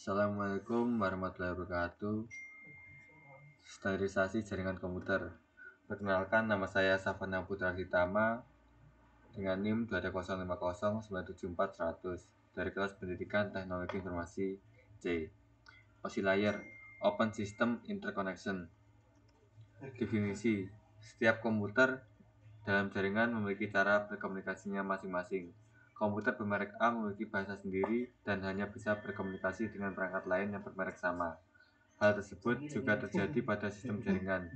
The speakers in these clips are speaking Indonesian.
Assalamualaikum warahmatullahi wabarakatuh. Standarisasi jaringan komputer. Perkenalkan, nama saya Savana Putra Hitama dengan NIM 21050974100 dari kelas Pendidikan Teknologi Informasi C. OSI Layer, Open System Interconnection. Definisi: setiap komputer dalam jaringan memiliki cara berkomunikasinya masing-masing. Komputer bermerek A memiliki bahasa sendiri dan hanya bisa berkomunikasi dengan perangkat lain yang bermerek sama. Hal tersebut juga terjadi pada sistem jaringan,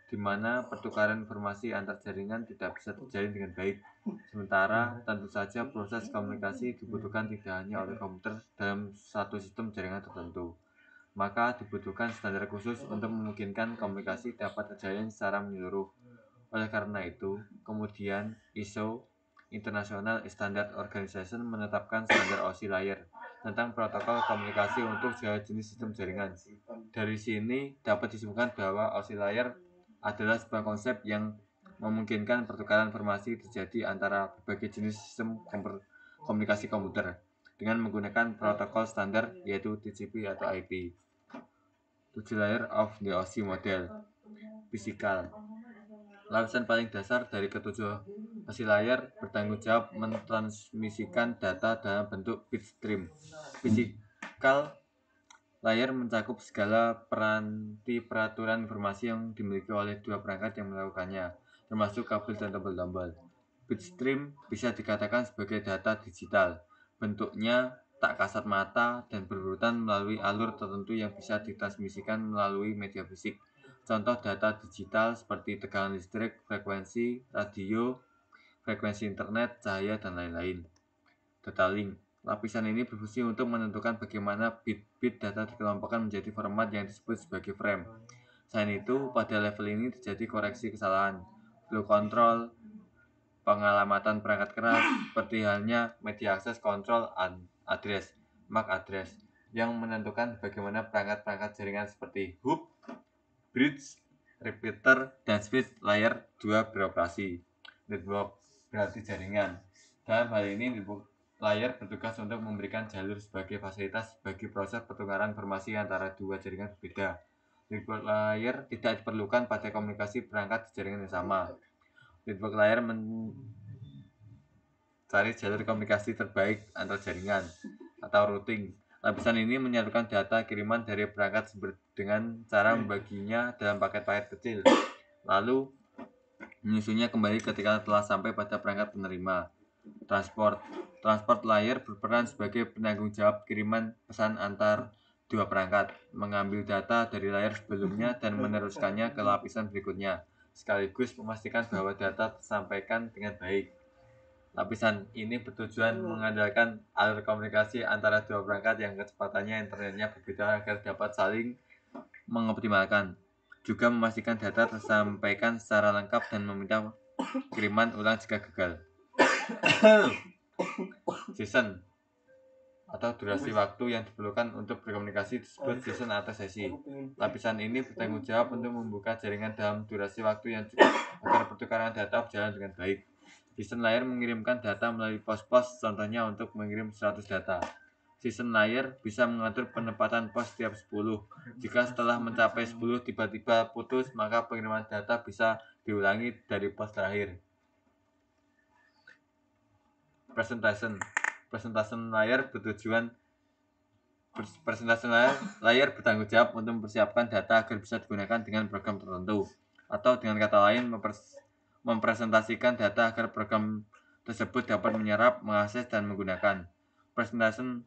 di mana pertukaran informasi antar jaringan tidak bisa terjalin dengan baik. Sementara, tentu saja proses komunikasi dibutuhkan tidak hanya oleh komputer dalam satu sistem jaringan tertentu. Maka dibutuhkan standar khusus untuk memungkinkan komunikasi dapat terjalin secara menyeluruh. Oleh karena itu, kemudian ISO International Standard Organization menetapkan standar OSI Layer tentang protokol komunikasi untuk segala jenis sistem jaringan. Dari sini dapat disimpulkan bahwa OSI Layer adalah sebuah konsep yang memungkinkan pertukaran informasi terjadi antara berbagai jenis sistem komunikasi komputer dengan menggunakan protokol standar yaitu TCP atau IP. 7 layer of the OSI model. Physical. Lapisan paling dasar dari ketujuh OSI layer bertanggung jawab mentransmisikan data dalam bentuk bit stream. Physical layer mencakup segala peranti peraturan informasi yang dimiliki oleh dua perangkat yang melakukannya, termasuk kabel dan tombol-tombol. Bit stream bisa dikatakan sebagai data digital. Bentuknya tak kasat mata dan berurutan melalui alur tertentu yang bisa ditransmisikan melalui media fisik. Contoh data digital seperti tegangan listrik, frekuensi radio, frekuensi internet, cahaya, dan lain-lain. Data link. Lapisan ini berfungsi untuk menentukan bagaimana bit-bit data dikelompokkan menjadi format yang disebut sebagai frame. Selain itu, pada level ini terjadi koreksi kesalahan, flow control, pengalamatan perangkat keras, seperti halnya media access control address, MAC address, yang menentukan bagaimana perangkat-perangkat jaringan seperti hub, bridge, repeater, dan switch layer 2 beroperasi. Network berarti jaringan. Dalam hal ini, network layer bertugas untuk memberikan jalur sebagai fasilitas bagi proses pertukaran informasi antara dua jaringan berbeda. Network layer tidak diperlukan pada komunikasi perangkat di jaringan yang sama. Network layer mencari jalur komunikasi terbaik antar jaringan atau routing. Lapisan ini menyalurkan data kiriman dari perangkat sumber dengan cara membaginya dalam paket-paket kecil, lalu menyusunnya kembali ketika telah sampai pada perangkat penerima. Transport layer berperan sebagai penanggung jawab kiriman pesan antar dua perangkat, mengambil data dari layer sebelumnya dan meneruskannya ke lapisan berikutnya, sekaligus memastikan bahwa data tersampaikan dengan baik. Lapisan ini bertujuan mengandalkan alur komunikasi antara dua perangkat yang kecepatannya internetnya berbeda agar dapat saling mengoptimalkan. Juga memastikan data tersampaikan secara lengkap dan meminta kiriman ulang jika gagal. Season atau durasi waktu yang diperlukan untuk berkomunikasi disebut season atau sesi. Lapisan ini bertanggung jawab untuk membuka jaringan dalam durasi waktu yang cukup agar pertukaran data berjalan dengan baik. Season layer mengirimkan data melalui pos-pos, contohnya untuk mengirim 100 data. Season layer bisa mengatur penempatan pos setiap 10. Jika setelah mencapai 10 tiba-tiba putus, maka pengiriman data bisa diulangi dari pos terakhir. Presentation layer bertanggung jawab untuk mempersiapkan data agar bisa digunakan dengan program tertentu, atau dengan kata lain mempresentasikan data agar program tersebut dapat menyerap, mengakses, dan menggunakan. Presentation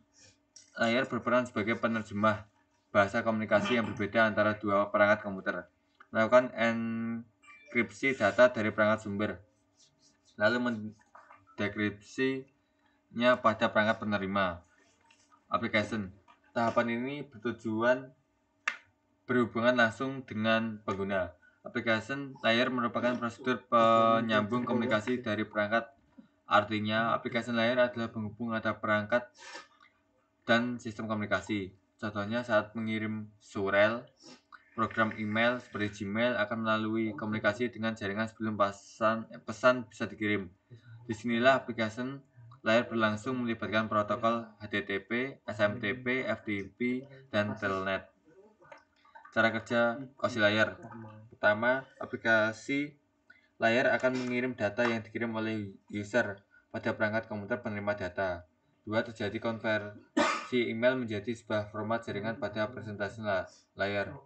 layer berperan sebagai penerjemah bahasa komunikasi yang berbeda antara dua perangkat komputer, melakukan enkripsi data dari perangkat sumber, lalu mendekripsinya pada perangkat penerima. Application. Tahapan ini berhubungan langsung dengan pengguna. Application layer merupakan prosedur penyambung komunikasi dari perangkat. Artinya, application layer adalah penghubung antara perangkat dan sistem komunikasi. Contohnya saat mengirim surel, program email seperti Gmail akan melalui komunikasi dengan jaringan sebelum pesan bisa dikirim. Disinilah application layar berlangsung melibatkan protokol HTTP, SMTP, FTP, dan Telnet. Cara kerja OSI layar. Pertama, aplikasi layar akan mengirim data yang dikirim oleh user pada perangkat komputer penerima data. 2. Terjadi konversi email menjadi sebuah format jaringan pada presentasi layar.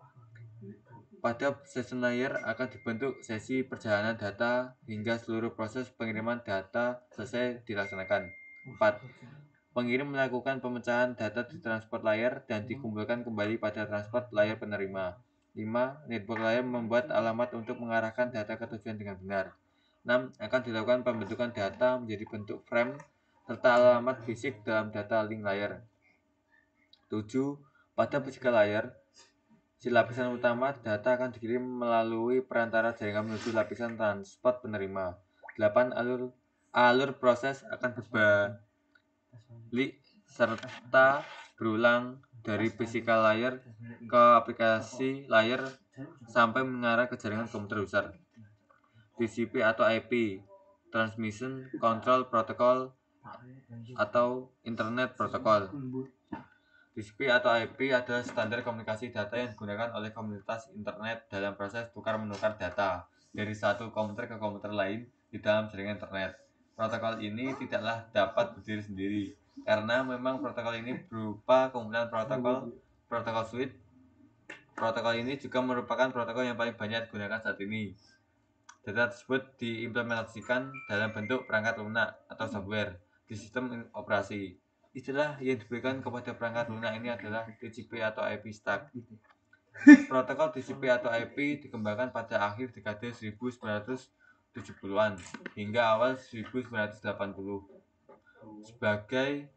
Pada sesi layar akan dibentuk sesi perjalanan data hingga seluruh proses pengiriman data selesai dilaksanakan. 4. Pengirim melakukan pemecahan data di transport layar dan dikumpulkan kembali pada transport layar penerima. 5. Network layar membuat alamat untuk mengarahkan data ke tujuan dengan benar. 6. Akan dilakukan pembentukan data menjadi bentuk frame serta alamat fisik dalam data link layar. 7. Pada physical layar, si lapisan utama data akan dikirim melalui perantara jaringan menuju lapisan transport penerima. 8. Alur proses akan berbalik serta berulang dari physical layer ke aplikasi layar sampai mengarah ke jaringan komputer user. TCP atau IP, Transmission Control Protocol atau Internet Protocol. TCP atau IP adalah standar komunikasi data yang digunakan oleh komunitas internet dalam proses tukar-menukar data dari satu komputer ke komputer lain di dalam jaringan internet. Protokol ini tidaklah dapat berdiri sendiri, karena memang protokol ini berupa kumpulan protokol suite. Protokol ini juga merupakan protokol yang paling banyak digunakan saat ini. Data tersebut diimplementasikan dalam bentuk perangkat lunak atau software di sistem operasi. Istilah yang diberikan kepada perangkat lunak ini adalah TCP atau IP stack. Protokol TCP atau IP dikembangkan pada akhir dekade 1970-an hingga awal 1980 sebagai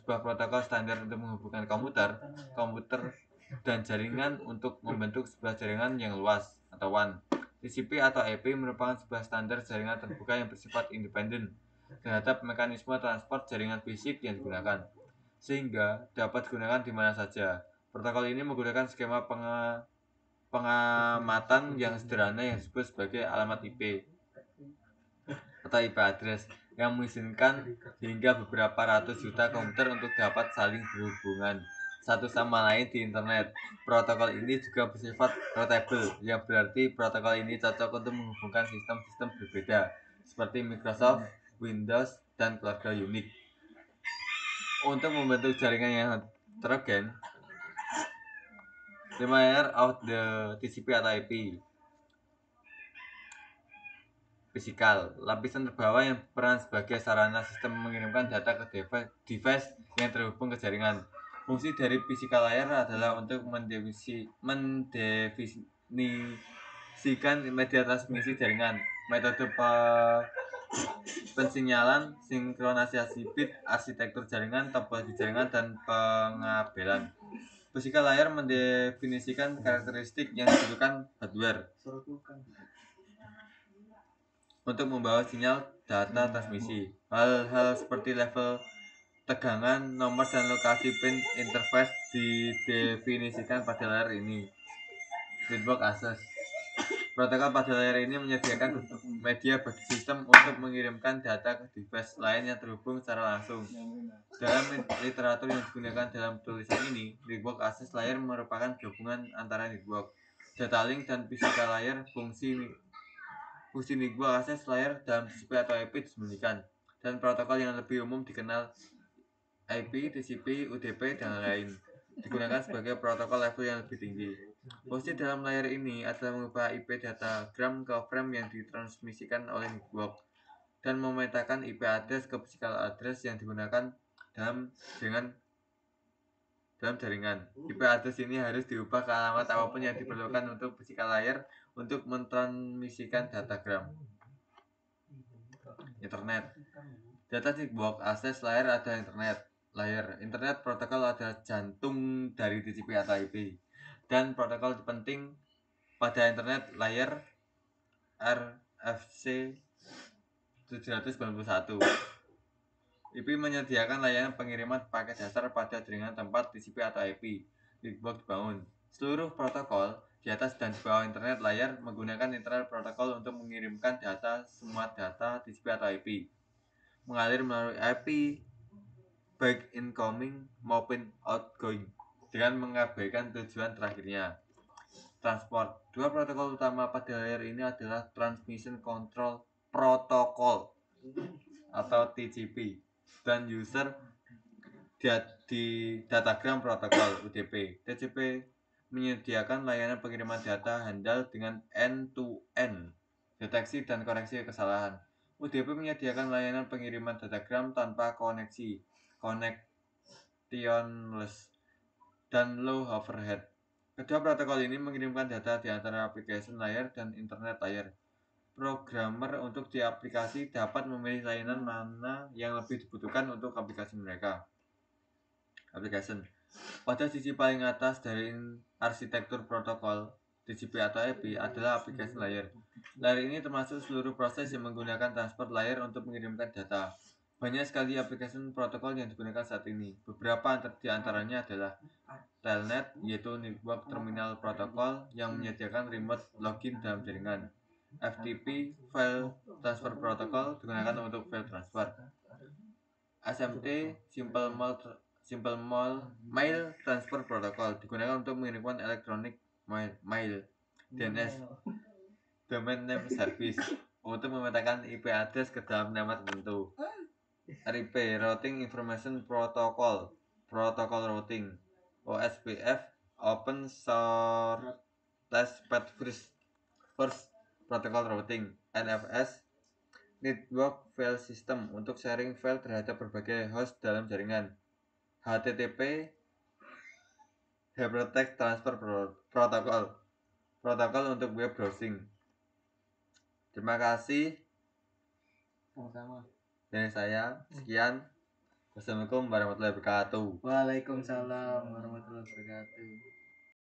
sebuah protokol standar untuk menghubungkan komputer dan jaringan untuk membentuk sebuah jaringan yang luas atau WAN. TCP atau IP merupakan sebuah standar jaringan terbuka yang bersifat independen terhadap mekanisme transport jaringan fisik yang digunakan, sehingga dapat digunakan di mana saja. Protokol ini menggunakan skema pengamatan yang sederhana yang disebut sebagai alamat IP atau IP address yang mengizinkan hingga beberapa ratus juta komputer untuk dapat saling berhubungan satu sama lain di internet. Protokol ini juga bersifat routable, yang berarti protokol ini cocok untuk menghubungkan sistem-sistem berbeda seperti Microsoft, Windows, dan keluarga Unix. Untuk membentuk jaringan yang heterogen, 5 layer of the TCP atau IP. Fisikal, lapisan terbawah yang berperan sebagai sarana sistem mengirimkan data ke device yang terhubung ke jaringan. Fungsi dari physical layer adalah untuk mendefinisikan media transmisi jaringan, metode pensinyalan, sinkronisasi bit, arsitektur jaringan, topologi jaringan, dan pengabelan. Physical layer mendefinisikan karakteristik yang dibutuhkan hardware untuk membawa sinyal data transmisi. Hal-hal seperti level tegangan, nomor, dan lokasi pin interface didefinisikan pada layar ini. Network access. Protokol pada layar ini menyediakan media bagi sistem untuk mengirimkan data ke device lain yang terhubung secara langsung. Dalam literatur yang digunakan dalam tulisan ini, network access layer merupakan gabungan antara network, data link, dan physical layer. Fungsi network access layer dalam TCP atau IP disembunyikan, dan protokol yang lebih umum dikenal IP, TCP, UDP, dan lain digunakan sebagai protokol level yang lebih tinggi. Fungsi dalam layer ini adalah mengubah IP datagram ke frame yang ditransmisikan oleh network dan memetakan IP address ke physical address yang digunakan dalam jaringan. IP address ini harus diubah ke alamat apapun yang diperlukan untuk physical layer untuk mentransmisikan datagram. Internet. Data network access layer ada internet layer. Internet protokol adalah jantung dari TCP atau IP, dan protokol penting pada internet layer RFC 791. IP menyediakan layanan pengiriman paket dasar pada jaringan tempat TCP atau IP network dibangun. Seluruh protokol di atas dan di bawah internet layar menggunakan internet protokol untuk mengirimkan semua data TCP atau IP. mengalir melalui IP baik incoming maupun outgoing dengan mengabaikan tujuan terakhirnya. Transport. Dua protokol utama pada layar ini adalah Transmission Control Protocol atau TCP dan User di Datagram Protocol UDP. TCP menyediakan layanan pengiriman data handal dengan end-to-end deteksi dan koreksi kesalahan. UDP menyediakan layanan pengiriman datagram tanpa koneksi, connectionless, dan low overhead. Kedua protokol ini mengirimkan data di antara aplikasi layar dan internet layar. Programmer untuk di aplikasi dapat memilih layanan mana yang lebih dibutuhkan untuk aplikasi mereka. Application. Pada sisi paling atas dari arsitektur protokol TCP atau IP adalah aplikasi layar. Layar ini termasuk seluruh proses yang menggunakan transport layar untuk mengirimkan data. Banyak sekali aplikasi protokol yang digunakan saat ini. Beberapa di antaranya adalah Telnet, yaitu Network Terminal Protocol yang menyediakan remote login dalam jaringan. FTP, File Transfer Protocol, digunakan untuk file transfer. SMT, Simple Mail Transfer Protocol, digunakan untuk mengirimkan electronic mail. DNS, Domain Name Service, untuk memetakan IP address ke dalam nama tertentu. RIP, Routing Information Protocol, Protocol Routing. OSPF, Open Source Testbed First Protocol Routing. NFS, Network File System, untuk sharing file terhadap berbagai host dalam jaringan. HTTP, Hypertext Transfer Protocol, protokol untuk web browsing. Terima kasih. Sama-sama. Dari saya, sekian. Wassalamualaikum warahmatullahi wabarakatuh. Waalaikumsalam warahmatullahi wabarakatuh.